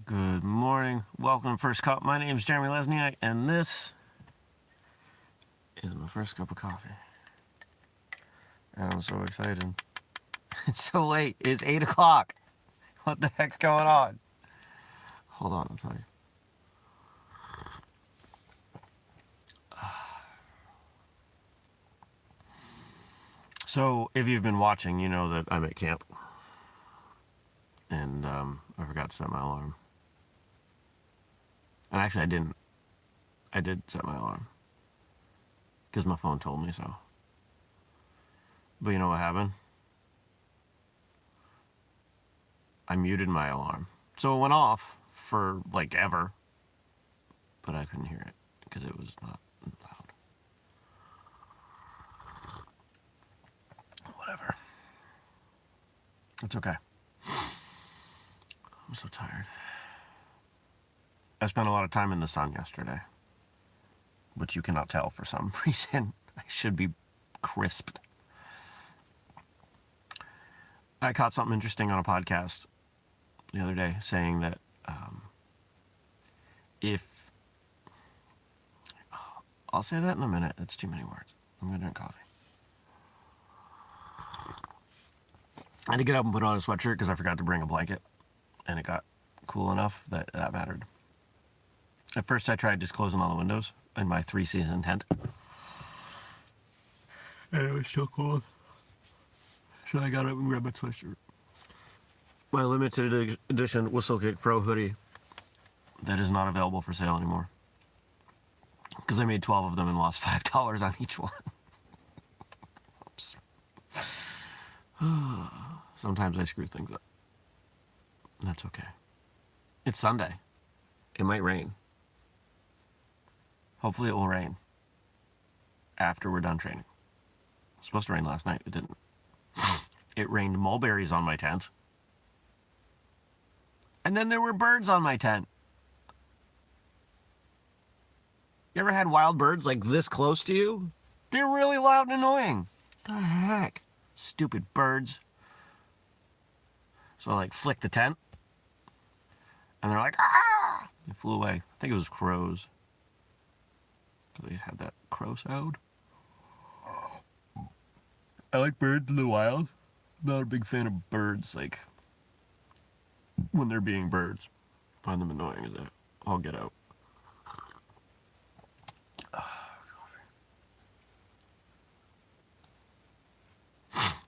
Good morning. Welcome to First Cup. My name is Jeremy Lesniak, and this is my first cup of coffee. And I'm so excited. It's so late. It's 8 o'clock. What the heck's going on? Hold on, I'll tell you. So, if you've been watching, you know that I'm at camp. And I forgot to set my alarm. And actually, I didn't. I did set my alarm. Because my phone told me so. But you know what happened? I muted my alarm. So it went off for like ever. But I couldn't hear it because it was not loud. Whatever. It's okay. I'm so tired. I spent a lot of time in the sun yesterday, which you cannot tell for some reason. I should be crisped. I caught something interesting on a podcast the other day saying that if... I'll say that in a minute. It's too many words. I'm going to drink coffee. I had to get up and put on a sweatshirt because I forgot to bring a blanket. And it got cool enough that that mattered. At first I tried just closing all the windows in my 3-season tent. And it was still cold. So I got up and grabbed my sweatshirt. My limited edition whistlekick Pro hoodie that is not available for sale anymore. Because I made 12 of them and lost $5 on each one. Sometimes I screw things up. That's okay. It's Sunday. It might rain. Hopefully it will rain after we're done training. It was supposed to rain last night. It didn't. It rained mulberries on my tent. And then there were birds on my tent. You ever had wild birds like this close to you? They're really loud and annoying. The heck? Stupid birds. So I like flicked the tent. And they're like, ah! They flew away. I think it was crows. They had that crow sound. I like birds in the wild. I'm not a big fan of birds, like, when they're being birds. I find them annoying as all get out.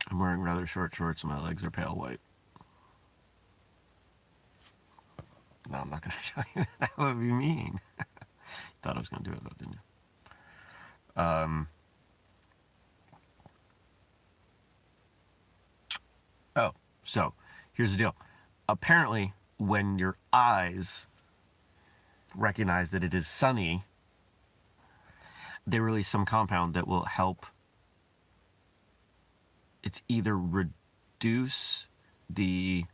I'm wearing rather short shorts and my legs are pale white. No, I'm not going to show you. That would be mean. You thought I was going to do it, though, didn't you? Oh, so here's the deal. Apparently, when your eyes recognize that it is sunny, they release some compound that will help. It's either reduce the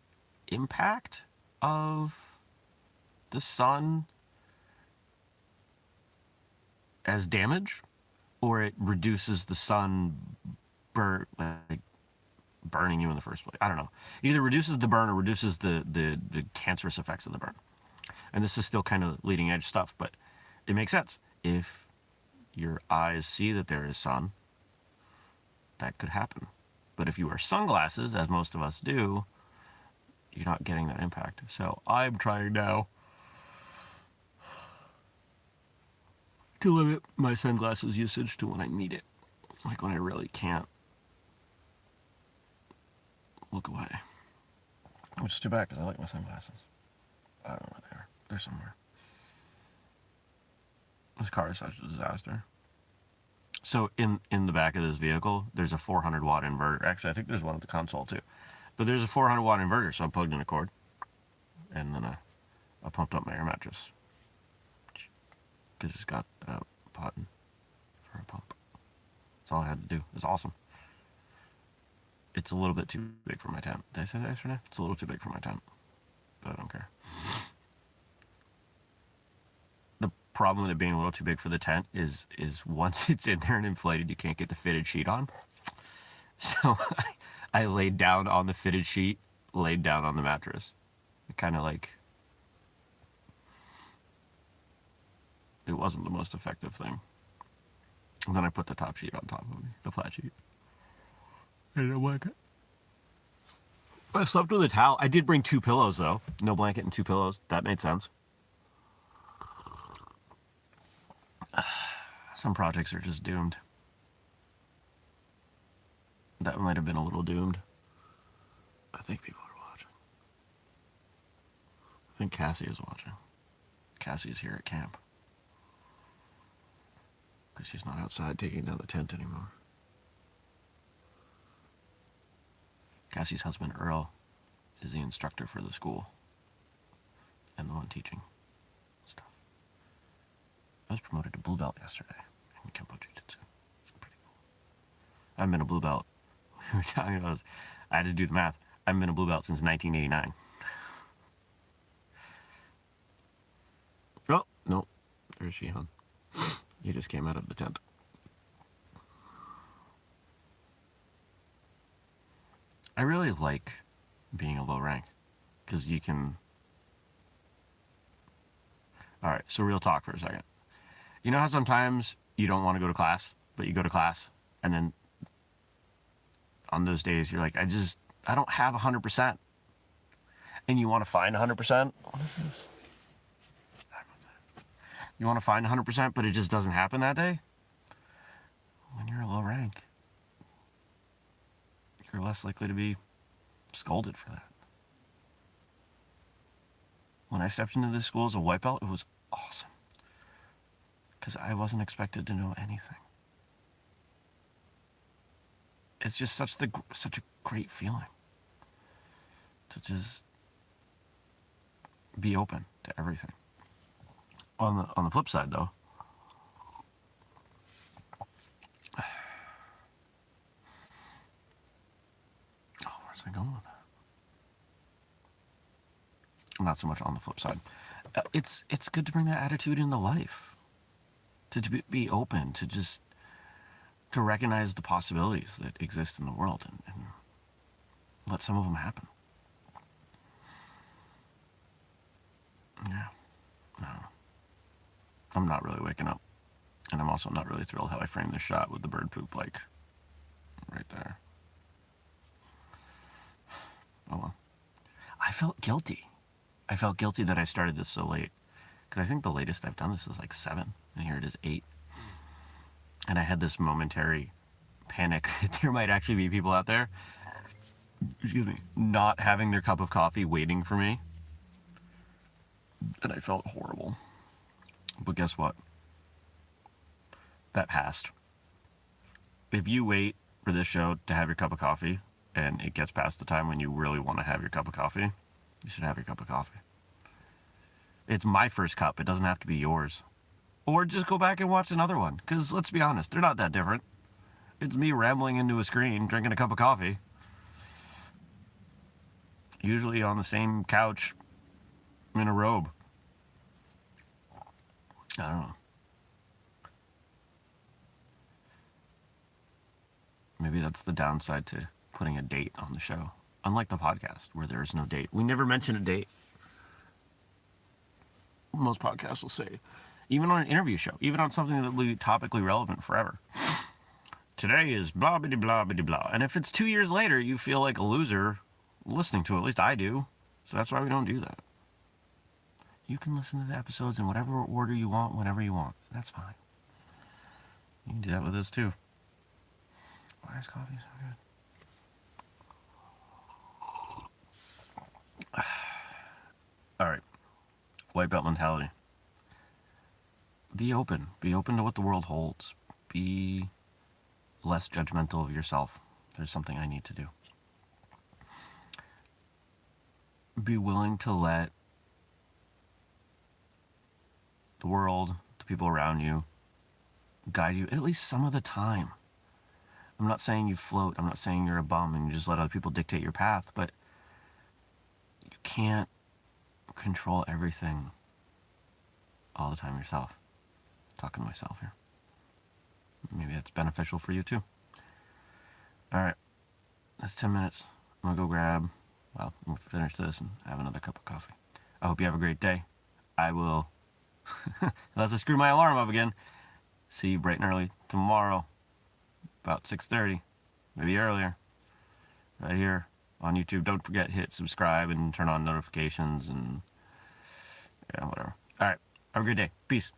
impact of the sun as damage, or it reduces the sun burning you in the first place. I don't know. It either reduces the burn or reduces the cancerous effects of the burn. And this is still kind of leading edge stuff, but it makes sense. If your eyes see that there is sun, that could happen. But if you wear sunglasses, as most of us do, you're not getting that impact. So I'm trying now to limit my sunglasses usage to when I need it. Like when I really can't look away. Which is too bad because I like my sunglasses. I don't know where they are. They're somewhere. This car is such a disaster. So in the back of this vehicle, there's a 400 watt inverter. Actually, I think there's one at the console too. But there's a 400 watt inverter, so I plugged in a cord. And then I pumped up my air mattress. Because it's got a button for a pump. That's all I had to do. It's awesome. It's a little bit too big for my tent. Did I say that yesterday? It's a little too big for my tent. But I don't care. The problem with it being a little too big for the tent is once it's in there and inflated, you can't get the fitted sheet on. So I laid down on the fitted sheet, laid down on the mattress. Kind of like it wasn't the most effective thing. And then I put the top sheet on top of me, the flat sheet. And it worked. I slept with a towel. I did bring 2 pillows, though. No blanket and 2 pillows. That made sense. Some projects are just doomed. That might have been a little doomed. I think people are watching. I think Cassie is watching. Cassie is here at camp. Because she's not outside taking down the tent anymore. Cassie's husband, Earl, is the instructor for the school. And the one teaching stuff. I was promoted to blue belt yesterday in Kempo Jiu-Jitsu. It's pretty cool. I haven't been a blue belt. We were talking about, I had to do the math. I haven't been a blue belt since 1989. Oh, no. There's Shihan. He just came out of the tent. I really like being a low rank because you can... Alright, so real talk for a second. You know how sometimes you don't want to go to class, but you go to class, and then on those days you're like, I don't have 100%. And you want to find 100%? What is this? You want to find 100%, but it just doesn't happen that day? When you're a low rank, you're less likely to be scolded for that. When I stepped into this school as a white belt, it was awesome. Because I wasn't expected to know anything. It's just such a great feeling to just be open to everything. On the flip side, though, where's I going with that? Not so much on the flip side. It's good to bring that attitude into life, to be open, to recognize the possibilities that exist in the world and let some of them happen. Yeah, no. I'm not really waking up. And I'm also not really thrilled how I framed this shot with the bird poop, like, right there. Oh well. I felt guilty. I felt guilty that I started this so late. Because I think the latest I've done this is like 7. And here it is 8. And I had this momentary panic that there might actually be people out there, excuse me, not having their cup of coffee waiting for me. And I felt horrible. But guess what? That passed. If you wait for this show to have your cup of coffee and it gets past the time when you really want to have your cup of coffee, you should have your cup of coffee. It's my first cup. It doesn't have to be yours. Or just go back and watch another one. Because let's be honest, they're not that different. It's me rambling into a screen, drinking a cup of coffee. Usually on the same couch in a robe. I don't know. Maybe that's the downside to putting a date on the show. Unlike the podcast, where there is no date. We never mention a date. Most podcasts will say, even on an interview show, even on something that will be topically relevant forever. Today is blah, blah, blah, blah, blah. And if it's 2 years later, you feel like a loser listening to it. At least I do. So that's why we don't do that. You can listen to the episodes in whatever order you want, whenever you want. That's fine. You can do that with us too. Why is coffee so good? All right. White belt mentality. Be open. Be open to what the world holds. Be less judgmental of yourself. There's something I need to do. Be willing to let the world, the people around you, guide you at least some of the time. I'm not saying you float. I'm not saying you're a bum and you just let other people dictate your path, but you can't control everything all the time yourself. I'm talking to myself here. Maybe that's beneficial for you too. All right, that's 10 minutes. I'm gonna go we'll finish this and have another cup of coffee. I hope you have a great day. I will Unless I screw my alarm up again. See you bright and early tomorrow, about 6:30, maybe earlier, right here on YouTube. Don't forget, hit subscribe and turn on notifications and yeah, whatever. All right, have a good day. Peace.